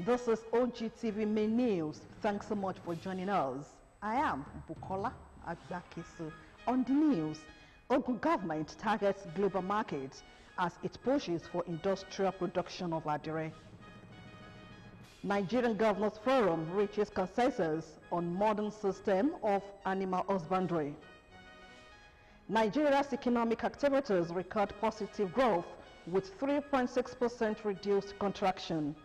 This is Ogtv Main News. Thanks so much for joining us. I am Bukola Agbakisu. On the news, Ogun government targets global markets as it pushes for industrial production of adire. Nigerian Governors Forum reaches consensus on modern system of animal husbandry. Nigeria's economic activities record positive growth with 3.6% reduced contraction.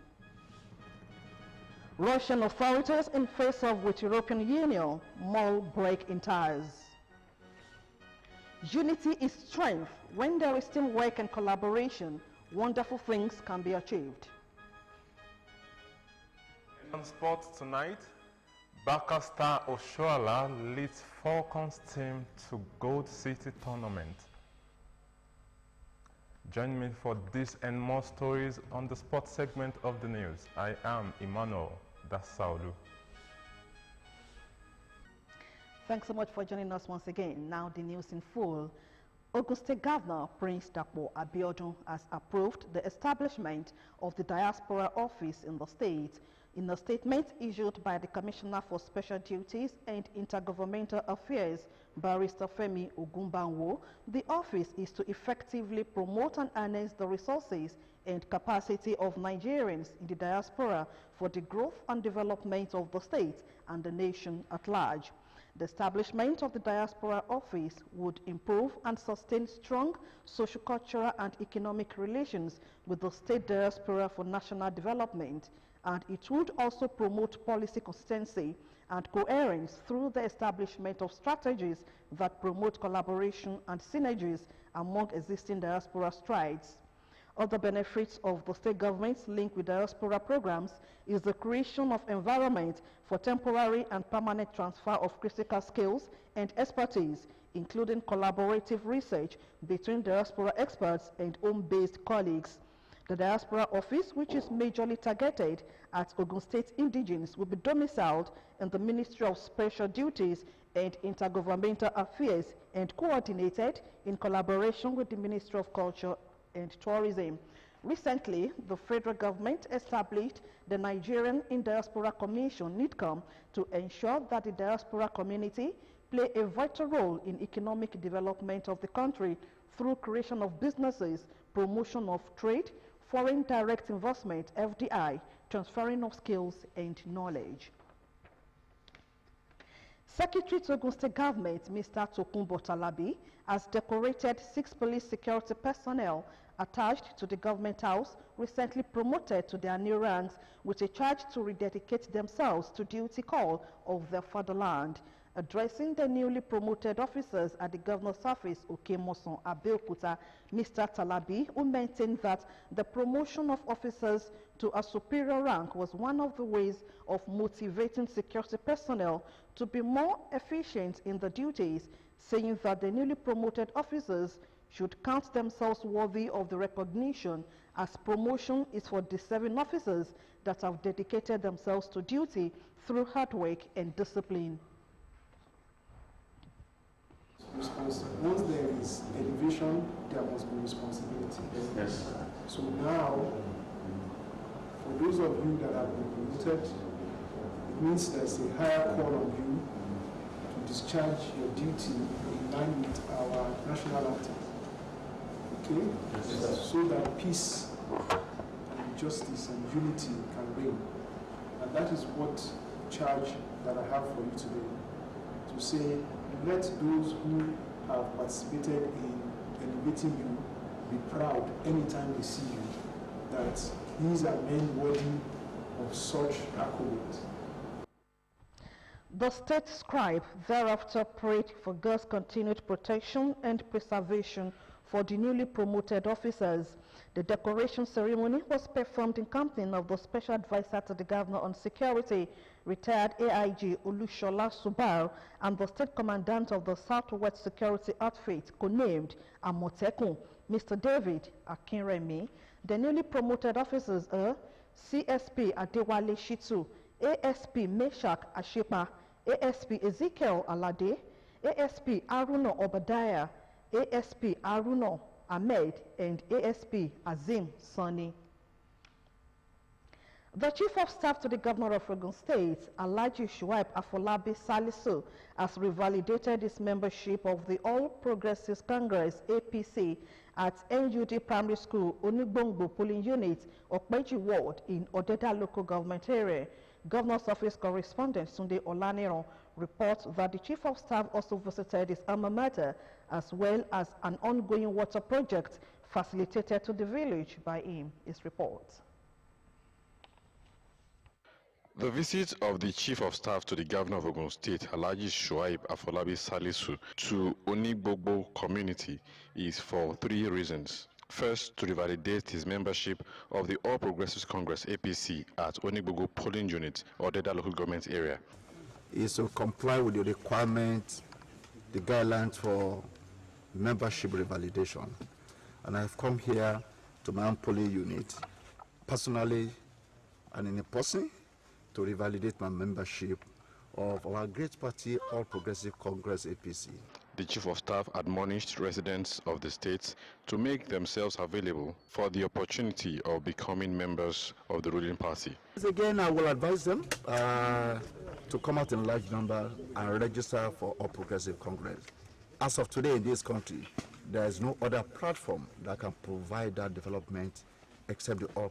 Russian authorities in face of with European Union, mall break in ties. Unity is strength. When there is teamwork and collaboration, wonderful things can be achieved. On sports tonight, Barca star Oshoala leads Falcons team to Gold City tournament. Join me for this and more stories on the sports segment of the news. I am Emmanuel Dasaulu. Thanks so much for joining us once again. Now the news in full. Ogun State Governor Prince Dapo Abiodun has approved the establishment of the Diaspora Office in the state. In a statement issued by the Commissioner for Special Duties and Intergovernmental Affairs, Barrister Femi Ogumbanwo, the office is to effectively promote and harness the resources and capacity of Nigerians in the diaspora for the growth and development of the state and the nation at large. The establishment of the Diaspora Office would improve and sustain strong socio-cultural and economic relations with the state diaspora for national development, and it would also promote policy consistency and coherence through the establishment of strategies that promote collaboration and synergies among existing diaspora strides. Other benefits of the state government's link with diaspora programs is the creation of environment for temporary and permanent transfer of critical skills and expertise, including collaborative research between diaspora experts and home-based colleagues. The Diaspora Office, which is majorly targeted at Ogun State indigenes, will be domiciled in the Ministry of Special Duties and Intergovernmental Affairs and coordinated in collaboration with the Ministry of Culture and Tourism. Recently, the federal government established the Nigerian in Diaspora Commission, NIDCOM, to ensure that the diaspora community play a vital role in economic development of the country through creation of businesses, promotion of trade, foreign direct investment, FDI, transferring of skills and knowledge. Secretary to Ogun State Government, Mr. Tokunbo Talabi, has decorated 6 police security personnel attached to the government house, recently promoted to their new ranks with a charge to rededicate themselves to duty call of their fatherland. Addressing the newly promoted officers at the governor's office, Okemoson, Abeokuta, Mr. Talabi, who maintained that the promotion of officers to a superior rank was one of the ways of motivating security personnel to be more efficient in the duties, saying that the newly promoted officers should count themselves worthy of the recognition, as promotion is for deserving officers that have dedicated themselves to duty through hard work and discipline. Once there is elevation, there must be responsibility. Yes. So now, for those of you that have been promoted, it means there's a higher call on you to discharge your duty in line with our national anthem. Okay? Yes. So that peace and justice and unity can reign. And that is what charge that I have for you today. To say, let those who have participated in elevating you be proud anytime they see you, that these are men worthy of such accolades. The state scribe thereafter prayed for God's continued protection and preservation for the newly promoted officers. The decoration ceremony was performed in company of the Special Advisor to the Governor on Security, retired AIG Olushola Subar, and the State Commandant of the Southwest Security Outfit, codenamed Amotekun, Mr. David Akinremi. The newly promoted officers are CSP Adewale Shitu, ASP Meshak Ashipa, ASP Ezekiel Alade, ASP Aruno Obadiah, ASP Aruno Ahmed, and ASP Azim Sani. The Chief of Staff to the Governor of Ogun State, Alhaji Shuaib Afolabi Salisu, has revalidated his membership of the All Progressives Congress (APC) at NUD Primary School, Onigbongbo Polling Unit, Okpeji Ward in Odeda Local Government Area. Governor's Office correspondent Sunday Olaniran reports that the Chief of Staff also visited his alma mater, as well as an ongoing water project facilitated to the village by him. His report. The visit of the Chief of Staff to the Governor of Ogun State, Alhaji Shuaib Afolabi Salisu, to Onigbogbo community is for three reasons. First, to revalidate his membership of the All Progressives Congress (APC) at Onigbogbo Polling Unit, Odeda Local Government Area. Is to comply with the requirements, the guidelines for membership revalidation. And I've come here to my own polling unit, personally and in a person, to revalidate my membership of our great party, All Progressive Congress (APC). The Chief of Staff admonished residents of the state to make themselves available for the opportunity of becoming members of the ruling party. Again, I will advise them to come out in large number and register for All Progressive Congress. As of today in this country, there is no other platform that can provide that development except the All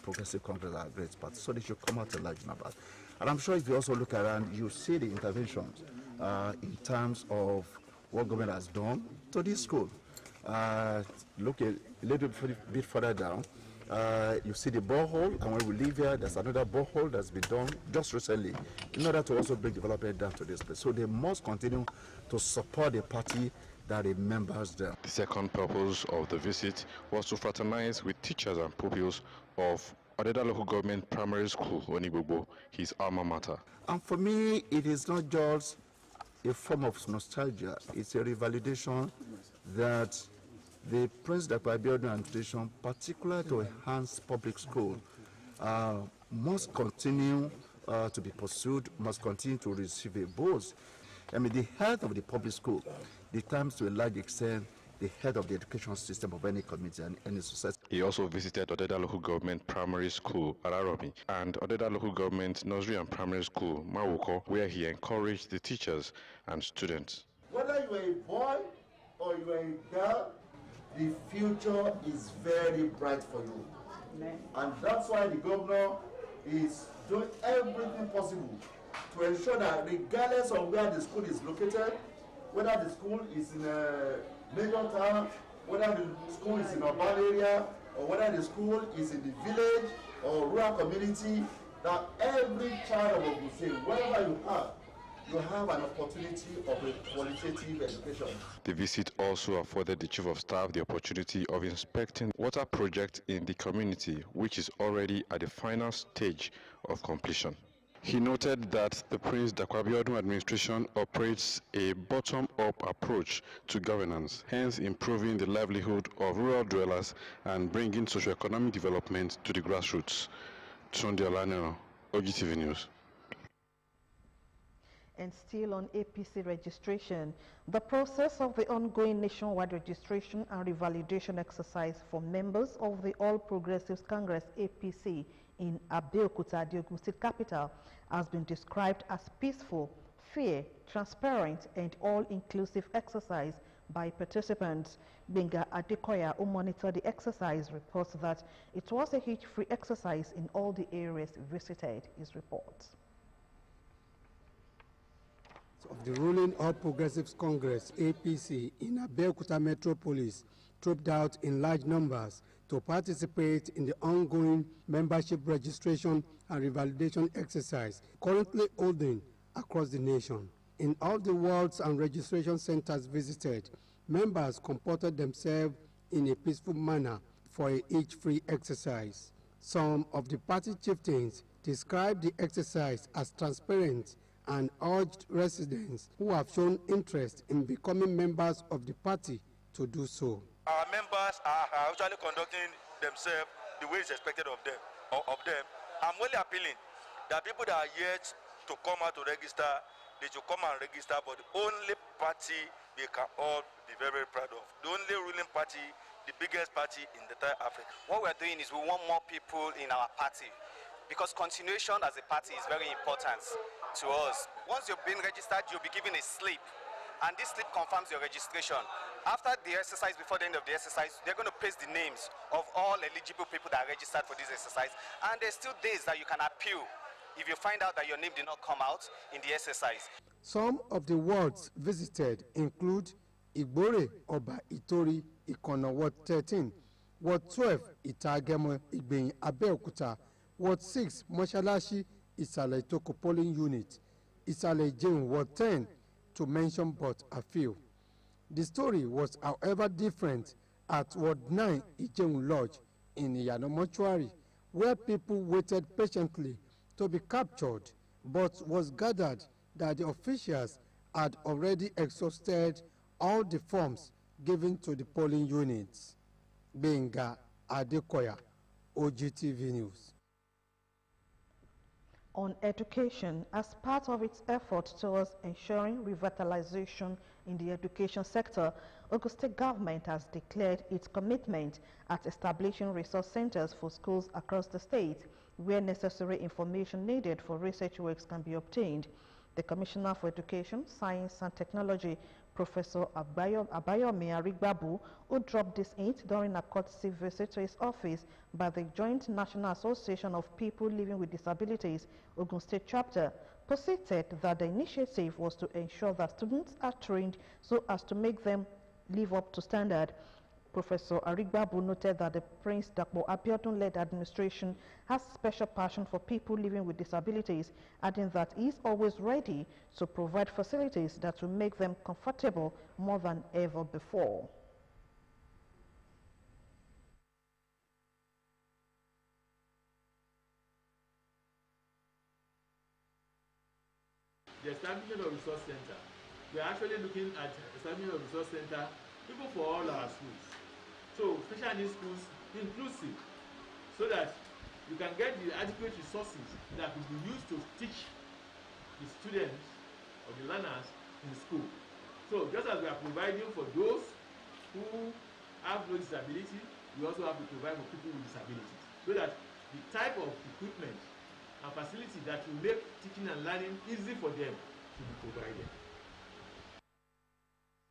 Progressive Congress, our great party. So they should come out in large numbers. And I'm sure if you also look around, you see the interventions in terms of what government has done to this school. Look a little bit further down, you see the borehole, and when we leave here, there's another borehole that's been done just recently in order to also bring development down to this place. So they must continue to support the party that remembers them. The second purpose of the visit was to fraternize with teachers and pupils of Odeda Local Government Primary School, Onigbogbo, his alma mater. And for me, it is not just a form of nostalgia, it's a revalidation that the Prince Dr. Abiodun administration, particularly to enhance public school, must continue to be pursued, must continue to receive a boost. I mean, the health of the public school determines to a large extent the head of the education system of any community and any society. He also visited Odeda Local Government Primary School, Araromi, and Odeda Local Government Nursery and Primary School, Mawuko, where he encouraged the teachers and students. Whether you are a boy or you are a girl, the future is very bright for you. Amen. And that's why the governor is doing everything possible to ensure that regardless of where the school is located, whether the school is in a major town, whether the school is in an urban area, or whether the school is in the village or rural community, that every child of Ogun State, wherever you have an opportunity of a qualitative education. The visit also afforded the Chief of Staff the opportunity of inspecting water projects in the community, which is already at the final stage of completion. He noted that the Prince Dr. Abiodun administration operates a bottom-up approach to governance, hence improving the livelihood of rural dwellers and bringing socio-economic development to the grassroots. Sunday Olaniran, Ogtv News. And still on APC registration, the process of the ongoing nationwide registration and revalidation exercise for members of the All Progressives Congress (APC) in Abeokuta, the Ogun State capital, has been described as peaceful, fair, transparent, and all-inclusive exercise by participants. Benga Adekoya, who monitored the exercise, reports that it was a hitch-free exercise in all the areas visited. His reports. Of the ruling All Progressives Congress (APC) in Abeokuta Metropolis trooped out in large numbers to participate in the ongoing membership registration and revalidation exercise currently holding across the nation. In all the wards and registration centers visited, members comported themselves in a peaceful manner for a hitch-free exercise. Some of the party chieftains described the exercise as transparent and urged residents who have shown interest in becoming members of the party to do so. Our members are actually conducting themselves the way it's expected of them. I'm only appealing that people that are yet to come out to register, they should come and register, but the only party we can all be very, very proud of. The only ruling party, the biggest party in the entire Africa. What we're doing is we want more people in our party. because continuation as a party is very important to us. Once you've been registered, you'll be given a slip, and this slip confirms your registration. After the exercise, before the end of the exercise, they're going to paste the names of all eligible people that are registered for this exercise, and there's still days that you can appeal if you find out that your name did not come out in the exercise. Some of the wards visited include Igbore, Oba Itori, Ikona, Ward 13, Ward 12, Itagemo, Igbeyin, Abeokuta, Ward 6, Moshalashi, Isale Itoko polling unit, Isale Ijehun, Ward 10, to mention but a few. The story was, however, different at Ward 9, Ijehun Lodge, in Iyano Mortuary, where people waited patiently to be captured, but was gathered that the officials had already exhausted all the forms given to the polling units. Benga Adekoya, Ogtv News. On education, as part of its effort towards ensuring revitalization in the education sector, Ogun State government has declared its commitment at establishing resource centers for schools across the state, where necessary information needed for research works can be obtained. The Commissioner for Education, Science and Technology, Professor Abayomi Arigbabu, who dropped this hint during a courtesy visit to his office by the Joint National Association of People Living with Disabilities, Ogun State Chapter, posited that the initiative was to ensure that students are trained so as to make them live up to standard. Professor Arigbabu noted that the Prince Dakpo Abiodun-led administration has special passion for people living with disabilities, adding that he is always ready to provide facilities that will make them comfortable more than ever before. The establishment of resource center. We are actually looking at establishment of resource center even for all our schools. So special needs schools inclusive, so that you can get the adequate resources that will be used to teach the students or the learners in school. So just as we are providing for those who have no disability, we also have to provide for people with disabilities, so that the type of equipment and facility that will make teaching and learning easy for them to be provided.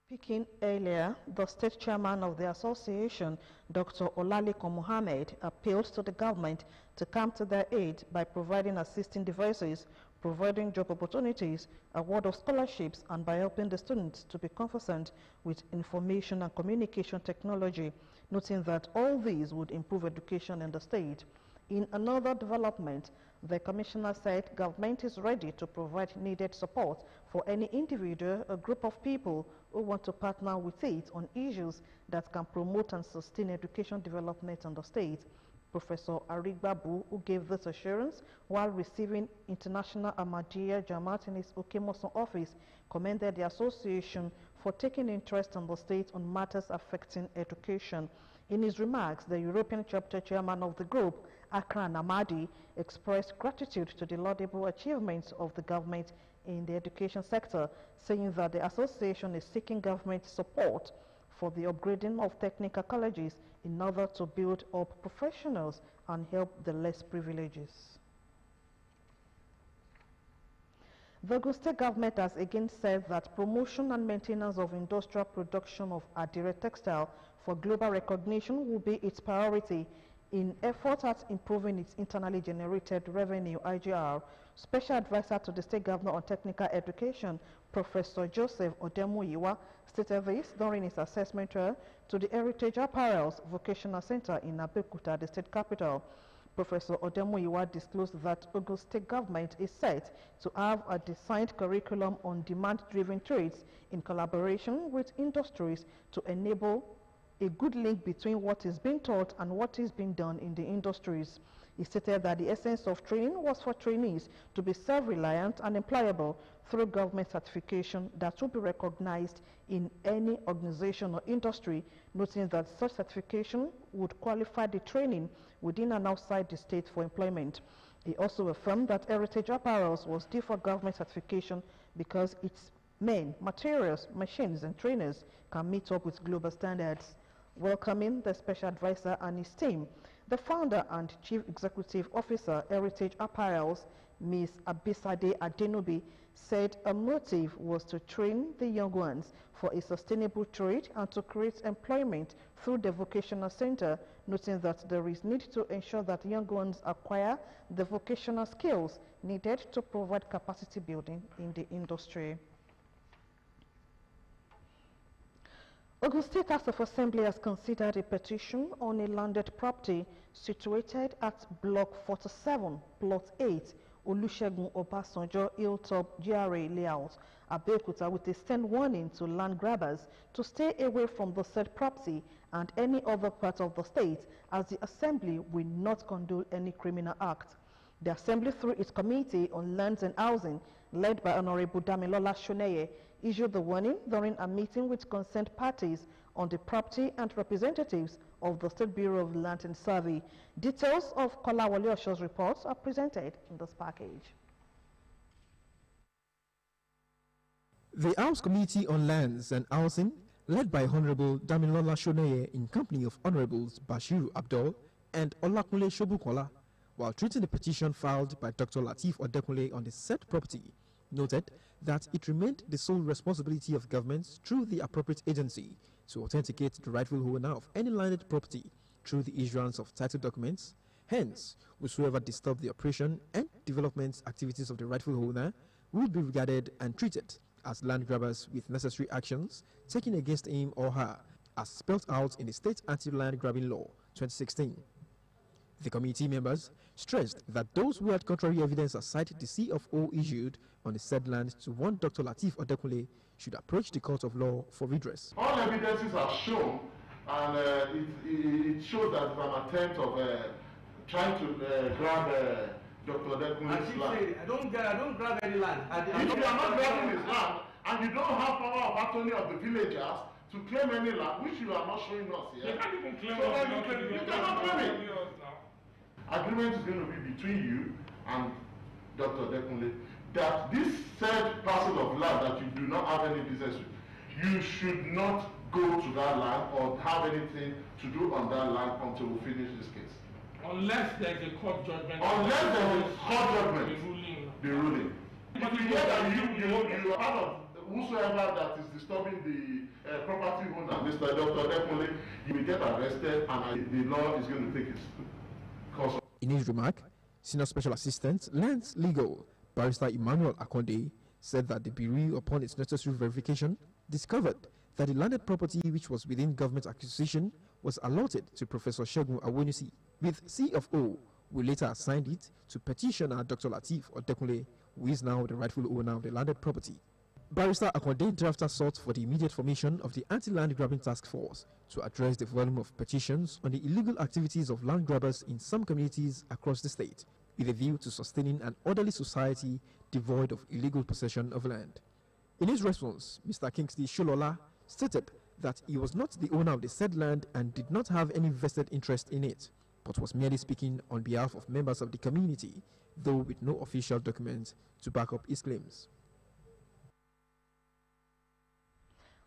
Speaking earlier, the state chairman of the association, Dr. Olaliko Mohammed, appealed to the government to come to their aid by providing assisting devices, providing job opportunities, award of scholarships, and by helping the students to be conversant with information and communication technology, noting that all these would improve education in the state. In another development, the commissioner said government is ready to provide needed support for any individual or group of people who want to partner with it on issues that can promote and sustain education development in the state. Professor Arigbabu, who gave this assurance while receiving International Ahmadiyya Jamaat in his Okemoson office, commended the association for taking interest in the state on matters affecting education. In his remarks, the European chapter chairman of the group, Akran Amadi, expressed gratitude to the laudable achievements of the government in the education sector, saying that the association is seeking government support for the upgrading of technical colleges in order to build up professionals and help the less privileged. The Ogun State government has again said that promotion and maintenance of industrial production of Adire textile for global recognition will be its priority in effort at improving its internally generated revenue, IGR. Special advisor to the state governor on technical education, Professor Joseph Odemuyiwa, stated this during his assessment tour to the Heritage Apparels Vocational Center in Abeokuta, the state capital. Professor Odemuyiwa disclosed that Ogun State government is set to have a designed curriculum on demand-driven trades in collaboration with industries to enable a good link between what is being taught and what is being done in the industries. He stated that the essence of training was for trainees to be self-reliant and employable through government certification that will be recognized in any organization or industry, noting that such certification would qualify the training within and outside the state for employment. He also affirmed that Heritage Apparels was due for government certification because its men, materials, machines, and trainers can meet up with global standards. Welcoming the special advisor and his team, The founder and Chief Executive Officer, Heritage Apparels, Ms. Abisade Adenobi, said a motive was to train the young ones for a sustainable trade and to create employment through the vocational center, noting that there is need to ensure that young ones acquire the vocational skills needed to provide capacity building in the industry. Ogun State House of Assembly has considered a petition on a landed property situated at Block 47, Plot 8, Olusegun Obasanjo Hilltop GRA layout, Abeokuta, with a stern warning to land grabbers to stay away from the said property and any other part of the state, as the Assembly will not condone any criminal act. The Assembly, through its Committee on Lands and Housing, led by Honorable Damilola Shoneye, issued the warning during a meeting with concerned parties on the property and representatives of the State Bureau of Land and Survey. Details of Kolawole Osho's reports are presented in this package. The House Committee on Lands and Housing, led by Honorable Damilola Shoneye in company of Honorables Bashiru Abdul and Olakunle Shobukola, while treating the petition filed by Dr. Lateef Odekunle on the said property, noted that it remained the sole responsibility of governments through the appropriate agency to authenticate the rightful owner of any landed property through the issuance of title documents. Hence, whosoever disturbed the operation and development activities of the rightful owner will be regarded and treated as land grabbers, with necessary actions taken against him or her, as spelled out in the State Anti-Land Grabbing Law 2016. The committee members stressed that those who had contrary evidence aside the CFO issued on the said land to one Dr. Lateef Odekunle should approach the court of law for redress. All evidences are shown, and it shows that it's an attempt of trying to grab Dr. Odekunle's land. I don't grab any land. If you are not grabbing his land, and you don't have power of attorney of the villagers to claim any land, which you are not showing us here, You can't even claim you cannot claim it. Agreement is going to be between you and Dr. Odekunle that this said parcel of land that you do not have any business with, you should not go to that land or have anything to do on that land until we finish this case. Unless there is a court judgment. Unless there is a court judgment. The ruling. If you hear that you are part of whosoever that is disturbing the property owner, Mr. Dr. Odekunle, you will get arrested, and the law is going to take its course. In his remark, Senior Special Assistant Lands Legal Barrister Emmanuel Akonde said that the Bureau, upon its necessary verification, discovered that the landed property which was within government acquisition was allotted to Professor Segun Awonisi, with CFO who later assigned it to petitioner Dr. Lateef Odekunle, who is now the rightful owner of the landed property. Barrister Akonde thereafter sought for the immediate formation of the Anti-Land Grabbing Task Force to address the volume of petitions on the illegal activities of land grabbers in some communities across the state, with a view to sustaining an orderly society devoid of illegal possession of land. In his response, Mr. Kingsley Sholola stated that he was not the owner of the said land and did not have any vested interest in it, but was merely speaking on behalf of members of the community, though with no official documents to back up his claims.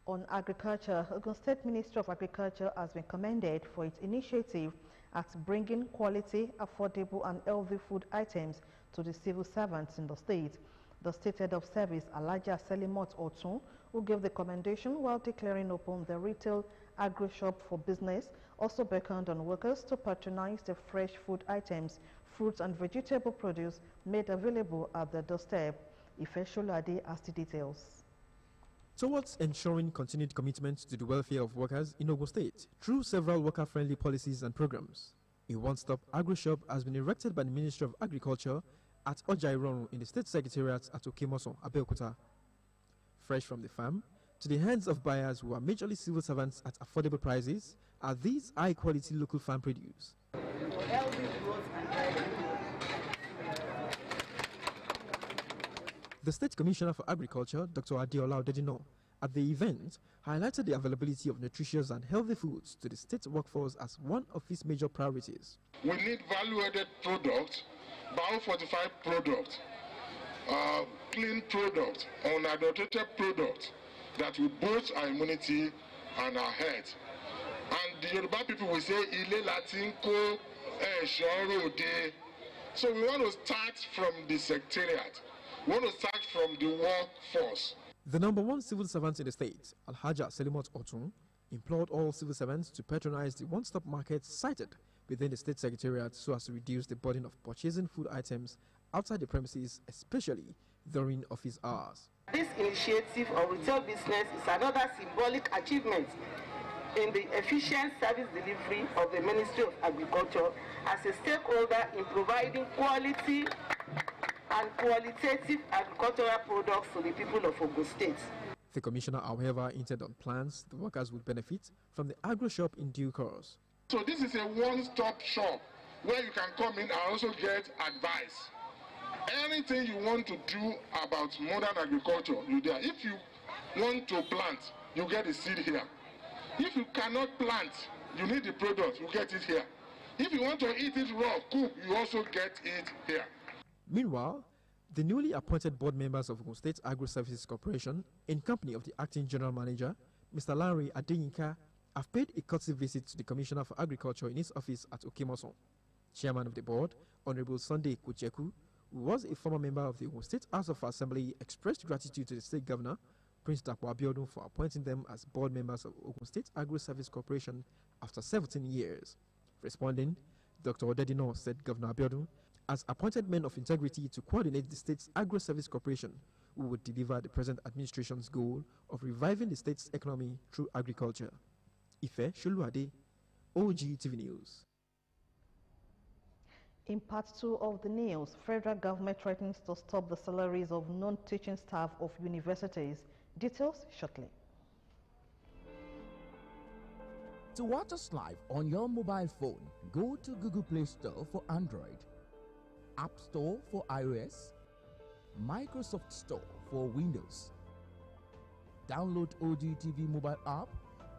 On agriculture, Ogun State Ministry of Agriculture has been commended for its initiative at bringing quality, affordable and healthy food items to the civil servants in the state. The State Head of Service, Alhaja Selimot Otun, who gave the commendation while declaring open the retail agri-shop for business, also beckoned on workers to patronize the fresh food items, fruits and vegetable produce made available at their doorstep. Ife Sholade has the details. Towards ensuring continued commitment to the welfare of workers in Ogun State through several worker-friendly policies and programs, a one-stop agri-shop has been erected by the Ministry of Agriculture at Ojairon in the State Secretariat at Okemoson, Abeokuta. Fresh from the farm to the hands of buyers who are majorly civil servants at affordable prices are these high-quality local farm produce. The State Commissioner for Agriculture, Dr. Adeola Odedino, at the event highlighted the availability of nutritious and healthy foods to the state workforce as one of its major priorities. We need value-added products, bio-fortified products, clean products, unadulterated products that will boost our immunity and our health. And the Yoruba people will say, Ile Latin ko So we want to start from the secretariat. We want to start from the workforce. The number one civil servant in the state, Alhaja Selimot Otun, implored all civil servants to patronize the one-stop market sited within the state secretariat so as to reduce the burden of purchasing food items outside the premises, especially during office hours. This initiative of retail business is another symbolic achievement in the efficient service delivery of the Ministry of Agriculture as a stakeholder in providing quality and qualitative agricultural products to the people of Ogun State. The commissioner, however, hinted on plans the workers would benefit from the agro shop in due course. So this is a one-stop shop where you can come in and also get advice. Anything you want to do about modern agriculture, you're there. If you want to plant, you get the seed here. If you cannot plant, you need the product, you get it here. If you want to eat it raw, cook, you also get it here. Meanwhile, the newly appointed board members of Ogun State Agro-Services Corporation, in company of the acting general manager, Mr. Larry Adeyinka, have paid a courtesy visit to the Commissioner for Agriculture in his office at Okimoson. Chairman of the board, Honorable Sunday Kucheku, who was a former member of the Ogun State House of Assembly, expressed gratitude to the state governor, Prince Dapo Abiodun, for appointing them as board members of Ogun State Agro-Service Corporation after 17 years. Responding, Dr. Odedino said Governor Abiodun has appointed men of integrity to coordinate the state's agro-service corporation, who would deliver the present administration's goal of reviving the state's economy through agriculture. Ife Shuluade, Ogtv News. In part 2 of the news, federal government threatens to stop the salaries of non-teaching staff of universities. Details shortly. To watch us live on your mobile phone, go to Google Play Store for Android, App Store for iOS, Microsoft Store for Windows. Download Ogtv mobile app,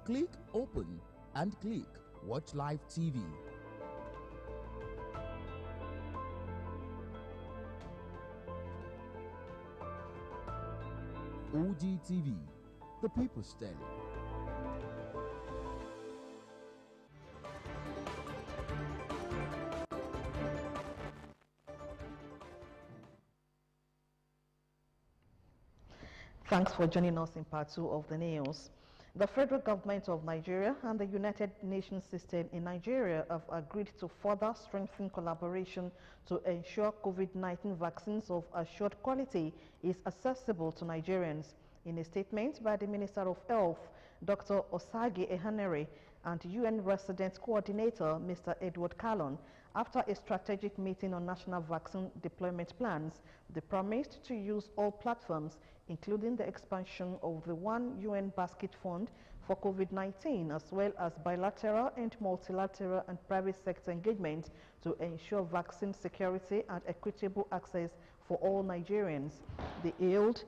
click Open and click Watch Live TV. Ogtv, the people's telly. Thanks for joining us in part 2 of the news. The federal government of Nigeria and the United Nations system in Nigeria have agreed to further strengthen collaboration to ensure COVID-19 vaccines of assured quality is accessible to Nigerians. In a statement by the Minister of Health, Dr. Osage Ehanere, and UN Resident Coordinator, Mr. Edward Callon, after a strategic meeting on national vaccine deployment plans, they promised to use all platforms, including the expansion of the One UN Basket Fund for COVID-19, as well as bilateral and multilateral and private sector engagement to ensure vaccine security and equitable access for all Nigerians. They hailed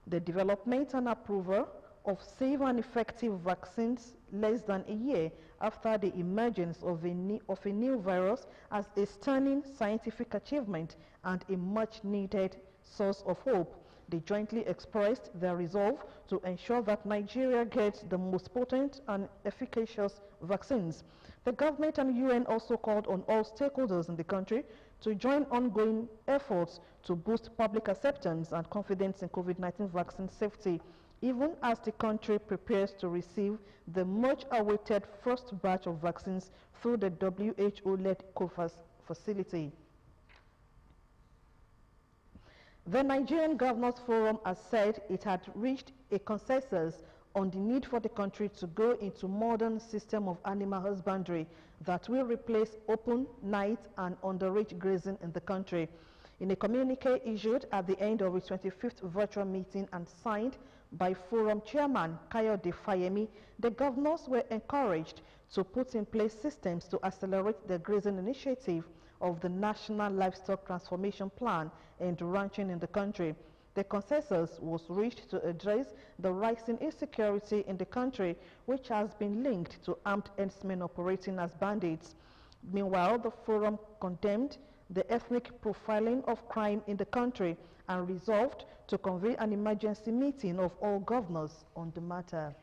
the development and approval of safe and effective vaccines less than a year after the emergence of a new virus as a stunning scientific achievement and a much-needed source of hope. They jointly expressed their resolve to ensure that Nigeria gets the most potent and efficacious vaccines. The government and UN also called on all stakeholders in the country to join ongoing efforts to boost public acceptance and confidence in COVID-19 vaccine safety, even as the country prepares to receive the much-awaited first batch of vaccines through the WHO-led COVAX facility. The Nigerian Governors Forum has said it had reached a consensus on the need for the country to go into modern system of animal husbandry that will replace open, night, and underage grazing in the country. In a communique issued at the end of its 25th virtual meeting and signed by Forum Chairman Kayode Fayemi, the governors were encouraged to put in place systems to accelerate the grazing initiative of the National Livestock Transformation Plan and ranching in the country. The consensus was reached to address the rising insecurity in the country, which has been linked to armed herdsmen operating as bandits. Meanwhile, the forum condemned the ethnic profiling of crime in the country and resolved to convene an emergency meeting of all governors on the matter.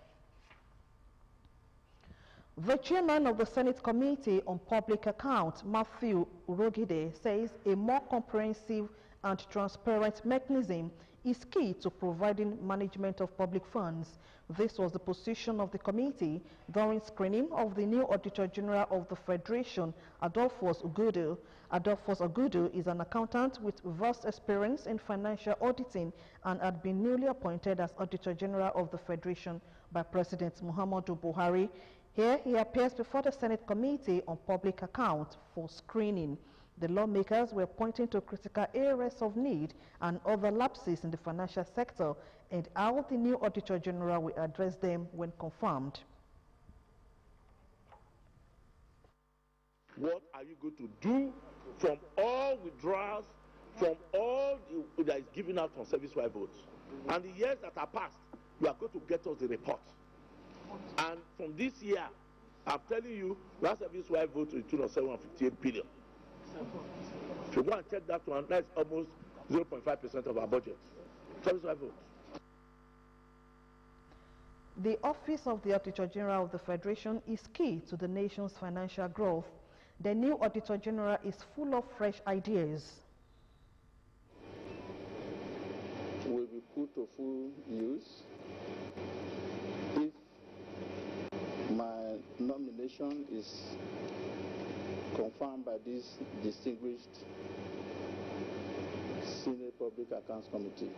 The chairman of the Senate Committee on Public Accounts, Matthew Urogide, says a more comprehensive and transparent mechanism is key to providing management of public funds. This was the position of the committee during screening of the new Auditor General of the Federation, Adolphus Ogudu. Adolphus Ogudu is an accountant with vast experience in financial auditing and had been newly appointed as Auditor General of the Federation by President Muhammadu Buhari. Here he appears before the Senate Committee on Public Accounts for screening. The lawmakers were pointing to critical areas of need and other lapses in the financial sector and how the new Auditor General will address them when confirmed. What are you going to do from all withdrawals, from all that is given out from service-wide votes? And the years that are passed, you are going to get us the report. And from this year, I'm telling you, last service-wide vote to the tune of 758 billion. If you go and check that one, that's almost 0.5% of our budget. Service-wide vote. The office of the Auditor General of the Federation is key to the nation's financial growth. The new Auditor General is full of fresh ideas. Will be put to full use if my nomination is confirmed by this distinguished Senate Public Accounts Committee.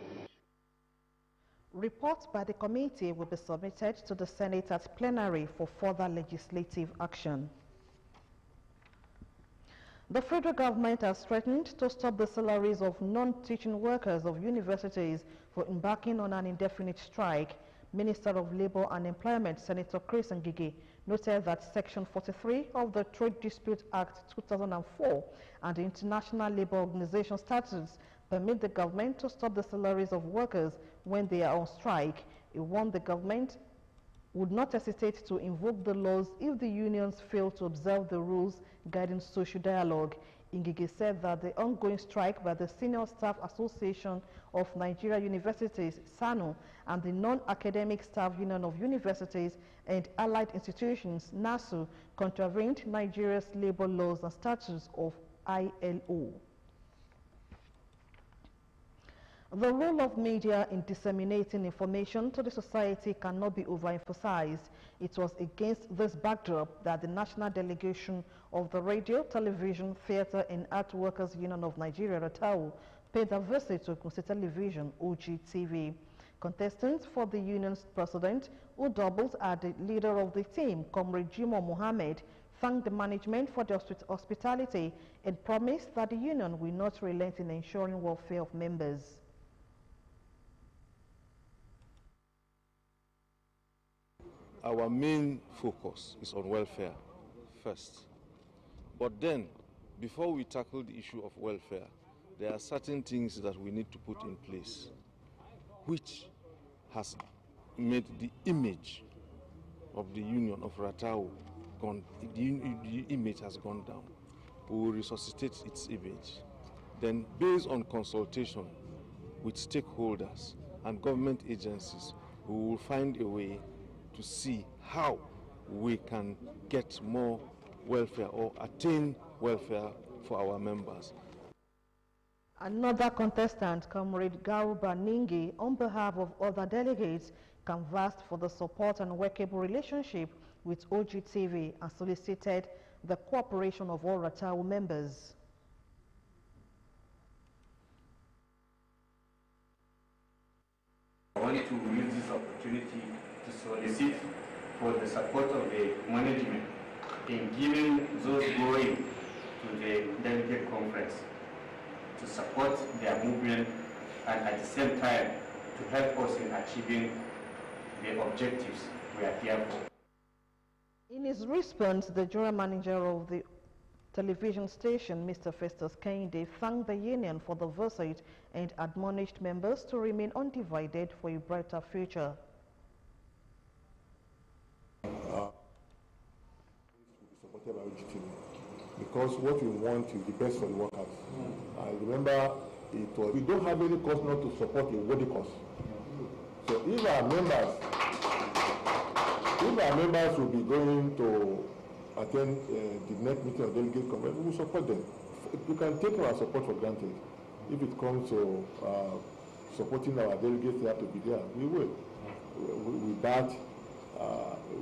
Reports by the committee will be submitted to the Senate at plenary for further legislative action. The federal government has threatened to stop the salaries of non-teaching workers of universities for embarking on an indefinite strike. Minister of Labour and Employment, Senator Chris Ngige, noted that Section 43 of the Trade Dispute Act 2004 and the International Labour Organization statutes permit the government to stop the salaries of workers when they are on strike. He warned the government would not hesitate to invoke the laws if the unions fail to observe the rules guiding social dialogue. Ngige said that the ongoing strike by the Senior Staff Association of Nigeria Universities, SANU, and the Non-Academic Staff Union of Universities and Allied Institutions, NASU, contravened Nigeria's labor laws and statutes of ILO. The role of media in disseminating information to the society cannot be overemphasized. It was against this backdrop that the national delegation of the Radio, Television, Theatre and Art Workers Union of Nigeria, RATAU, paid a visit to Kunsi Television, Ogtv. Contestants for the union's president, who doubles as the leader of the team, Comrade Jimo Mohammed, thanked the management for their hospitality and promised that the union will not relent in ensuring welfare of members. Our main focus is on welfare first. But then, before we tackle the issue of welfare, there are certain things that we need to put in place, which has made the image of the union of Ratau gone, the image has gone down. We will resuscitate its image. Then, based on consultation with stakeholders and government agencies, we will find a way to see how we can get more welfare or attain welfare for our members. Another contestant, Comrade Garuba Ningi, on behalf of other delegates, canvassed for the support and workable relationship with Ogtv and solicited the cooperation of all RATAU members. I wanted to use this opportunity to solicit for the support of the management in giving those going to the delegate conference to support their movement and at the same time to help us in achieving the objectives we are here for. In his response, the general manager of the television station, Mr. Festus Kehinde, thanked the union for the visit and admonished members to remain undivided for a brighter future. Supported by Ogtv, because what we want is the best for the workers. Remember, we don't have any cause not to support a worthy cause. So if our members If our members will be going to attend the next meeting of delegate conference, we will support them. We can take our support for granted. If it comes to supporting our delegates, they have to be there. We will. With that,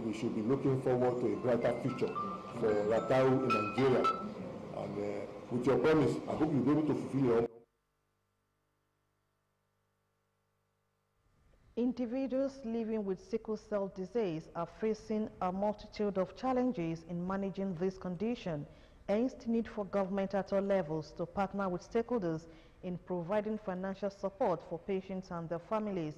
we should be looking forward to a brighter future for Ratau in Nigeria. And with your promise, I hope you'll be able to fulfill your. Individuals living with sickle cell disease are facing a multitude of challenges in managing this condition, hence the need for government at all levels to partner with stakeholders in providing financial support for patients and their families.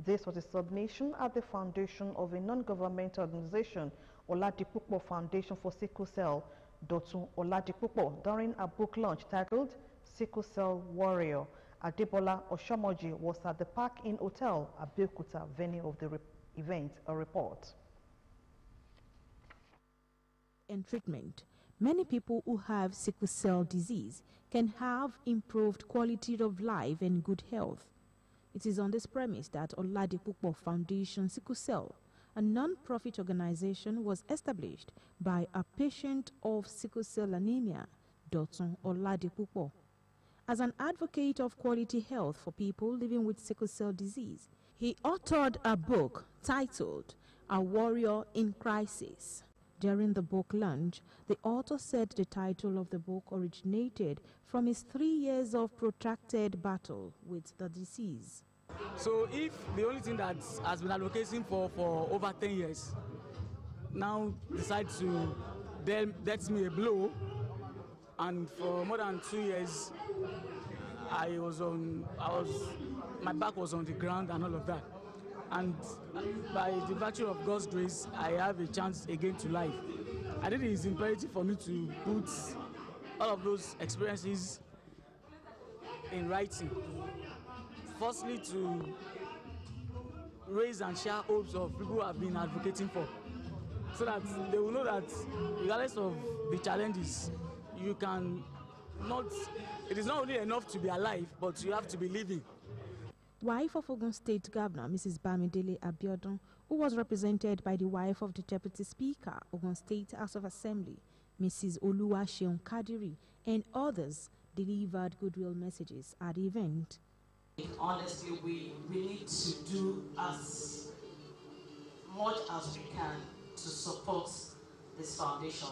This was a submission at the foundation of a non-governmental organization, Oladipupo Foundation for Sickle Cell, Dotun Oladipupo, during a book launch titled Sickle Cell Warrior. Adebola Oshomoji was at the Park Inn Hotel, Abeokuta, venue of the event. A report. And treatment. Many people who have sickle cell disease can have improved quality of life and good health. It is on this premise that Oladipupo Foundation Sickle Cell, a non-profit organization, was established by a patient of sickle cell anemia, Dotun Oladipupo. As an advocate of quality health for people living with sickle cell disease, he authored a book titled A Warrior in Crisis. During the book launch, the author said the title of the book originated from his 3 years of protracted battle with the disease. So if the only thing that has been advocating for over 10 years now decides to dealt me a blow, and for more than 2 years my back was on the ground and all of that, and by the virtue of God's grace I have a chance again to life. I think it is imperative for me to put all of those experiences in writing. Firstly, to raise and share hopes of people who have been advocating for, so that they will know that regardless of the challenges, you can not, it is not only enough to be alive, but you have to be living. Wife of Ogun State Governor Mrs. Bamidele Abiodun, who was represented by the wife of the Deputy Speaker, Ogun State House of Assembly, Mrs. Oluwaseun Kadiri, and others, delivered goodwill messages at the event. Honestly, we need to do as much as we can to support this foundation.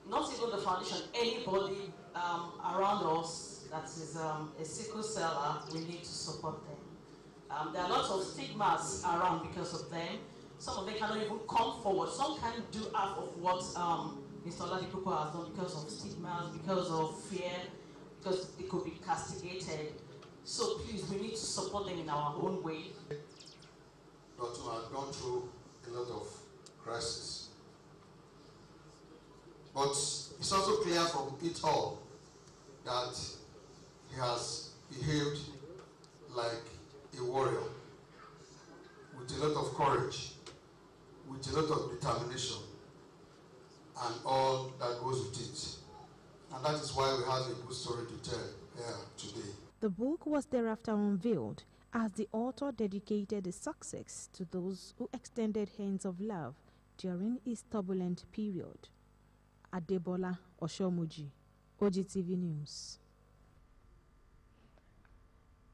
Not even the foundation, anybody around us that is a sickle celler, we need to support them. There are lots of stigmas around because of them. Some of them cannot even come forward. Some can't do half of what Mr. Oladipupo has done because of stigmas, because of fear, because it could be castigated. So please, we need to support them in our own way. Dr. has gone through a lot of crises. But it's also clear from it all that he has behaved like a warrior, with a lot of courage, with a lot of determination, and all that goes with it. And that is why we have a good story to tell here today. The book was thereafter unveiled as the author dedicated the success to those who extended hands of love during his turbulent period. Adebola Oshomoji, Ogtv News.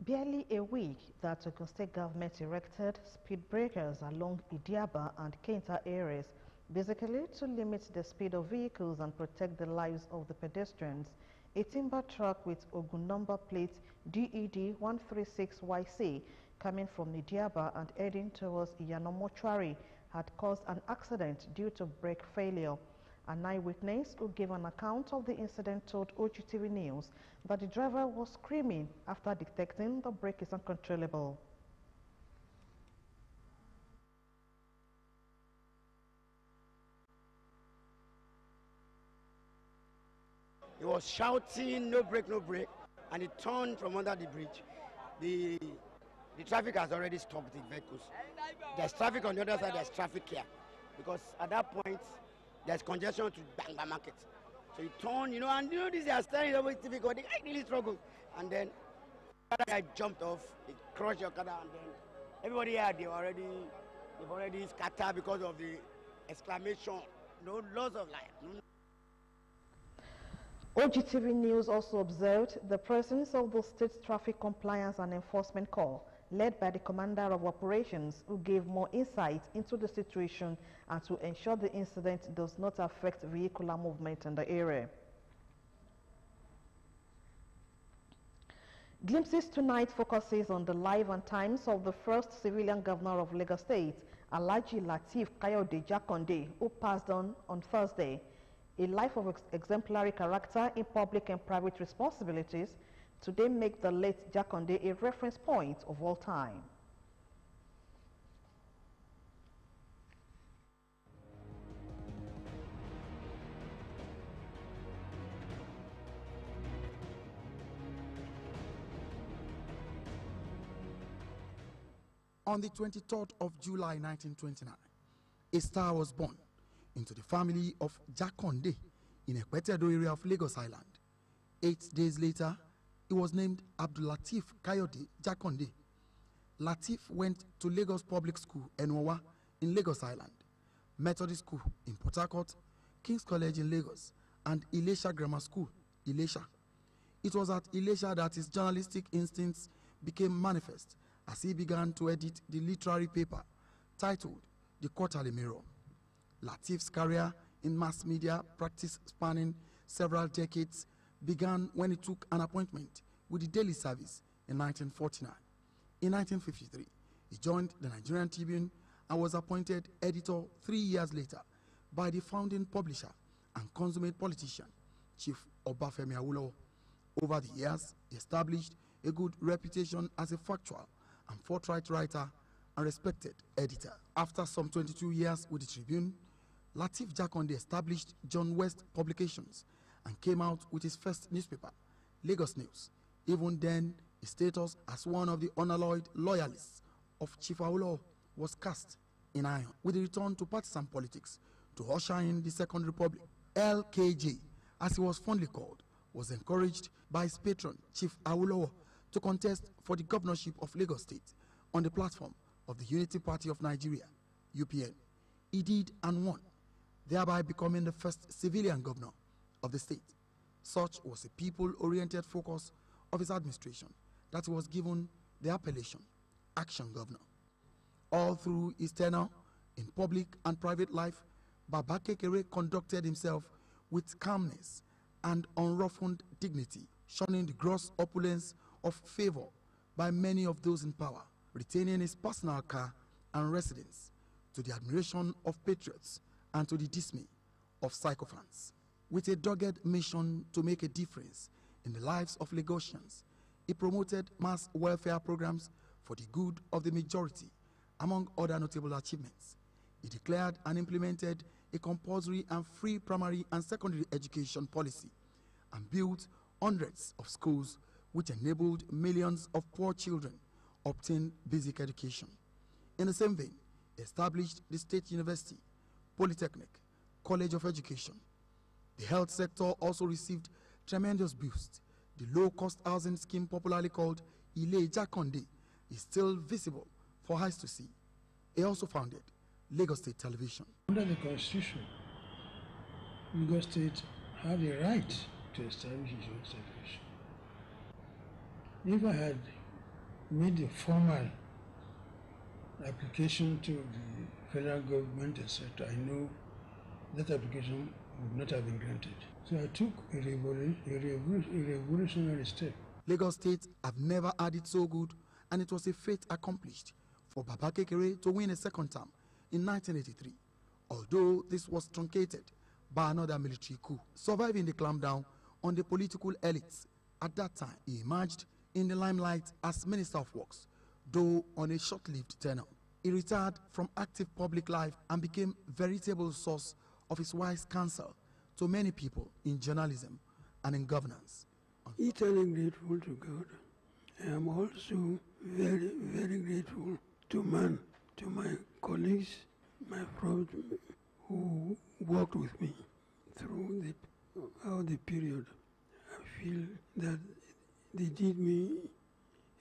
Barely a week that Ogun State government erected speed breakers along Idiaba and Kenta areas, basically to limit the speed of vehicles and protect the lives of the pedestrians. A timber truck with Ogun number plate DED 136YC coming from Idiaba and heading towards Iyano Mortuary had caused an accident due to brake failure. An eyewitness who gave an account of the incident told Ogtv News that the driver was screaming after detecting the brake is uncontrollable. He was shouting, no brake, and he turned from under the bridge. The traffic has already stopped the vehicles. There's traffic on the other side, there's traffic here. Because at that point, there's congestion to Bangba Market. So he turned, and this is standing over difficult. The guy really struggled. And then the guy jumped off, he crushed your car, and then everybody here, they were already they've already scattered because of the exclamation, no loss of life. Ogtv News also observed the presence of the State Traffic Compliance and Enforcement Corps, led by the Commander of Operations, who gave more insight into the situation and to ensure the incident does not affect vehicular movement in the area. Glimpses tonight focuses on the life and times of the first civilian governor of Lagos State, Alhaji Lateef Kayode Jakonde, who passed on Thursday. A life of exemplary character in public and private responsibilities today make the late Jakonde a reference point of all time. On the 23rd of July 1929, a star was born into the family of Jakonde in Ekwetedo area of Lagos Island. 8 days later, he was named Abdulateef Kayode Jakonde. Lateef went to Lagos Public School, Enwawa, in Lagos Island, Methodist School in Port Harcourt, King's College in Lagos, and Ilesha Grammar School, Ilesha. It was at Ilesha that his journalistic instincts became manifest as he began to edit the literary paper titled The Quarterly Mirror. Lateef's career in mass media practice spanning several decades began when he took an appointment with the Daily Service in 1949. In 1953, he joined the Nigerian Tribune and was appointed editor 3 years later by the founding publisher and consummate politician, Chief Obafemi Awolowo. Over the years, he established a good reputation as a factual and forthright writer and respected editor. After some 22 years with the Tribune, Lateef Jakonde established John West Publications and came out with his first newspaper, Lagos News. Even then, his status as one of the unalloyed loyalists of Chief Awolowo was cast in iron. With the return to partisan politics to usher in the Second Republic, LKJ, as he was fondly called, was encouraged by his patron, Chief Awolowo, to contest for the governorship of Lagos State on the platform of the Unity Party of Nigeria, UPN. He did and won, thereby becoming the first civilian governor of the state. Such was the people-oriented focus of his administration that he was given the appellation Action Governor. All through his tenure in public and private life, Baba Kekere conducted himself with calmness and unruffled dignity, shunning the gross opulence of favor by many of those in power, retaining his personal car and residence to the admiration of patriots and to the dismay of sycophants. With a dogged mission to make a difference in the lives of Lagosians, he promoted mass welfare programs for the good of the majority, among other notable achievements. He declared and implemented a compulsory and free primary and secondary education policy and built hundreds of schools which enabled millions of poor children obtain basic education. In the same vein, he established the State University, Polytechnic, College of Education. The health sector also received tremendous boost. The low-cost housing scheme, popularly called Ile Jakonde, is still visible for eyes to see. He also founded Lagos State Television. Under the Constitution, Lagos State have the right to establish its own television. If I had made the formal application to the federal government, etc., I know that application would not have been granted. So I took a revolutionary step. Lagos State have never had it so good, and it was a fate accomplished for Baba Kekere to win a second term in 1983, although this was truncated by another military coup. Surviving the clampdown on the political elites at that time, he emerged in the limelight as Minister of Works, though on a short-lived tenure. He retired from active public life and became a veritable source of his wise counsel to many people in journalism and in governance. Eternally grateful to God. I am also very, very grateful to my colleagues, my friends who worked with me through the period. I feel that they did me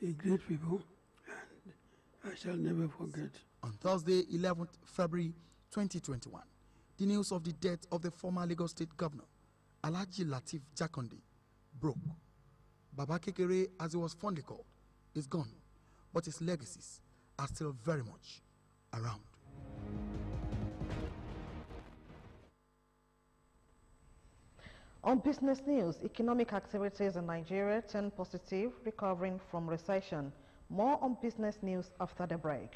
a great favor, and I shall never forget. On Thursday, 11th February 2021, the news of the death of the former Lagos State Governor, Alhaji Lateef Jakonde, broke. Baba Kekere, as he was fondly called, is gone, but his legacies are still very much around. On business news, economic activities in Nigeria turn positive, recovering from recession. More on business news after the break.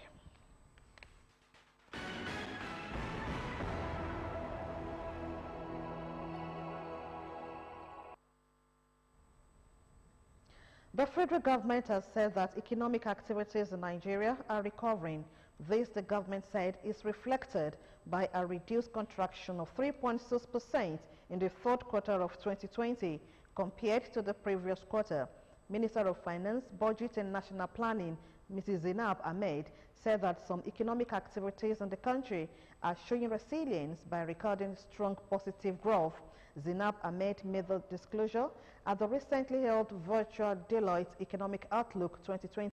The federal government has said that economic activities in Nigeria are recovering. This, the government said, is reflected by a reduced contraction of 3.6% in the third quarter of 2020 compared to the previous quarter. Minister of Finance, Budget and National Planning, Mrs. Zainab Ahmed, said that some economic activities in the country are showing resilience by recording strong positive growth. Zainab Ahmed made the disclosure at the recently held virtual Deloitte Economic Outlook 2020